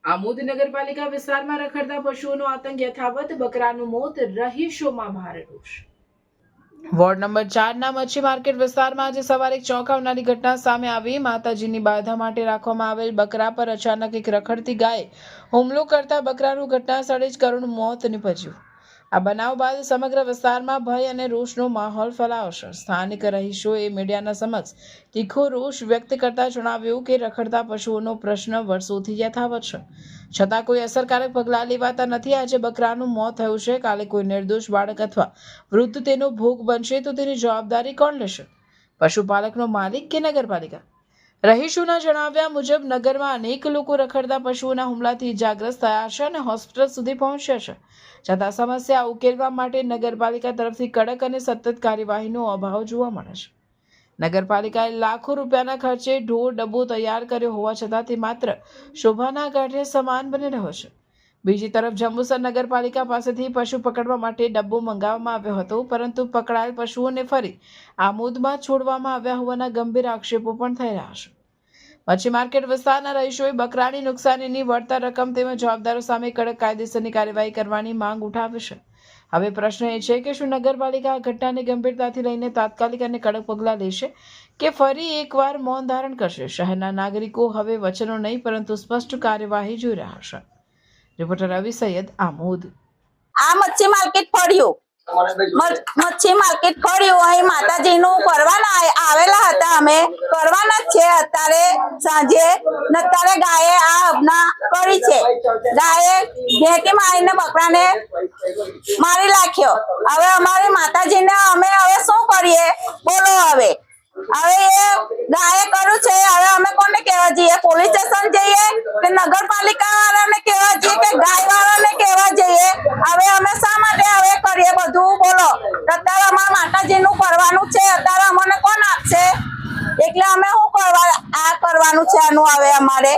આમોદ નગરપાલિકા વિસ્તારમાં રખડતા પશુઓનો આતંક યથાવત, બકરાનું મોત, રહીશોમાં ભારે રોષ। વોર્ડ નંબર 4ના મચ્છી માર્કેટ વિસ્તારમાં આજે સવારે એક ચોંકાવનારી ઘટના સામે આવી। માતાજીની બાધા માટે રાખવામાં આવેલ બકરા પર અચાનક એક રખડતી ગાયે હુમલો કરતા બકરાનું ઘટના સ્થળે જ કરુણ મોત નીપજ્યું। આ બનાવ બાદ સમગ્ર વિસ્તારમાં ભય અને રોષનો માહોલ ફેલાયો છે। સ્થાનિક રહીશોએ મીડિયાના સમક્ષ તીખો રોષ વ્યક્ત કરતા જણાવ્યું કે રખડતા પશુઓનો પ્રશ્ન વર્ષોથી યથાવત છે, છતાં કોઈ અસરકારક પગલાં લેવાતા નથી। આજે બકરાનું મોત થયું છે, કાલે કોઈ નિર્દોષ બાળક અથવા વૃદ્ધ તેનો ભોગ બનશે તો તેની જવાબદારી કોણ લેશે? પશુપાલકનો માલિક કે નગરપાલિકા? રહીશોના જણાવ્યા મુજબ નગરમાં અનેક લોકો રખડતા પશુઓના હુમલાથી ઇજાગ્રસ્ત થયા છે અને હોસ્પિટલ સુધી પહોંચ્યા છે, છતાં સમસ્યા ઉકેલવા માટે નગરપાલિકા તરફથી કડક અને સતત કાર્યવાહીનો અભાવ જોવા મળે છે। નગરપાલિકાએ લાખો રૂપિયાના ખર્ચે ઢોર ડબ્બો તૈયાર કર્યો હોવા છતાં તે માત્ર શોભાના કાંઠે સમાન બની રહ્યો છે। બીજી તરફ જંબુસર નગરપાલિકા પાસેથી પશુ પકડવા માટે ડબ્બો મંગાવવામાં આવ્યો હતો, પરંતુ પકડાયેલ પશુઓને ફરી આમોદમાં છોડવામાં આવ્યા હોવાના ગંભીર આક્ષેપો પણ થઈ રહ્યા છે। મચ્છી માર્કેટ વિસ્તારના રહીશોએ બકરાની નુકસાનીની વળતર રકમ તેમજ જવાબદારો સામે કડક કાયદેસરની કાર્યવાહી કરવાની માંગ ઉઠાવી છે। હવે પ્રશ્ન એ છે કે શું નગરપાલિકા આ ઘટનાને ગંભીરતાથી લઈને તાત્કાલિક અને કડક પગલાં લેશે કે ફરી એકવાર મૌન ધારણ કરશે? શહેરના નાગરિકો હવે વચનો નહીં પરંતુ સ્પષ્ટ કાર્યવાહી જોઈ રહ્યા છે। રિપોર્ટર રવિ સૈયદ, આમોદ। આ મચ્છી માર્કેટ ફળ્યું અહીં માતાજીનું કરવાના આવેલા હતા, અમે કરવાના જ છે અત્યારે સાંજે। અત્યારે ગાયે આ અબના કરી છે, ગાયે ભેટી મારીને બકરાને મારી નાખ્યો। હવે અમારી માતાજીને અમે હવે શું કરીએ બોલો? હવે એ ગાયે કર્યું છે, હવે અમે કોને કહેવા જઈએ? પોલીસ સ્ટેશન જઈએ કે નગરપાલિકા વાળાને કહેવા જઈએ કે ગાય વાળાને કહેવા જઈએ? હવે અમે શા માટે હવે કરીએ બધું બોલો? અત્યારે અમારા માતાજીનું કરવાનું છે, અત્યારે અમને કોણ આપશે? એટલે અમે શું કરવા આ કરવાનું છે? આનું હવે અમારે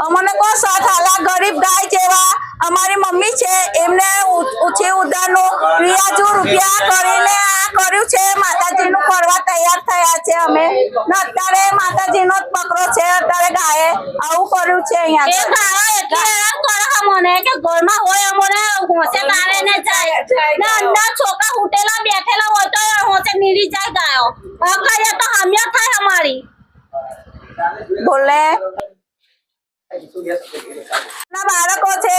અમને કોણ સાથ હાલા? ગરીબ ગાય જેવા અમારી મમ્મી છે, એમને ઉછી ઉધારનું વ્યાજુ રૂપિયા કરીને આ કર્યું છે, માતાજીનું કરવા તૈયાર થયા છે અમે ને અત્યારે માતાજીનો જ પકડો છે, અત્યારે ગાયે આવું કર્યું છે। અહીંયા મને કે ઘરમાં હોય અમને હોશે તારે ને જાય ને અંદર છોકરા ઉઠેલા બેઠેલા હોય તો હોશે નીરી જાય ગાયો અખાયા તો હમ્યા થાય અમારી બોલે બાળકો છે,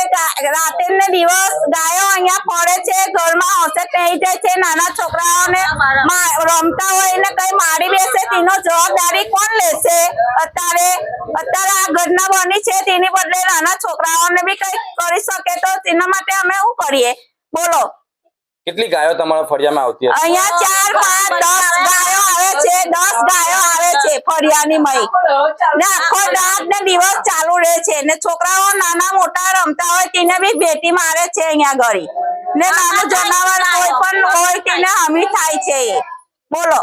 રાતે ને દિવસ ગાયો અહીંયા ફરે છે, ઘરમાં હોશે થઈ જાય છે। નાના છોકરાઓને રમતા હોય ને કઈ મારી બેસે તેનો જવાબદારી કોણ લેશે? અત્યારે આ ઘટના બની છે, તેની બદલે નાના છોકરાઓને બી કઈ કરી શકે તો તેના માટે અમે શું કરીએ બોલો? કેટલી ગાયો તમારા ફળિયામાં આવતી હતી? અહીંયા 4, 5, 10 ગાયો આવે છે, 10 ગાયો આવે છે ફળિયાની મય ને આખો રાત ને દિવસ ચાલુ રહે છે ને છોકરાઓ નાના મોટા રમતા હોય તેને બી ભેટી મારે છે અહીંયા ગળી ને નાનું જનાવર કોઈ પણ હોય તેને હમી થાય છે બોલો?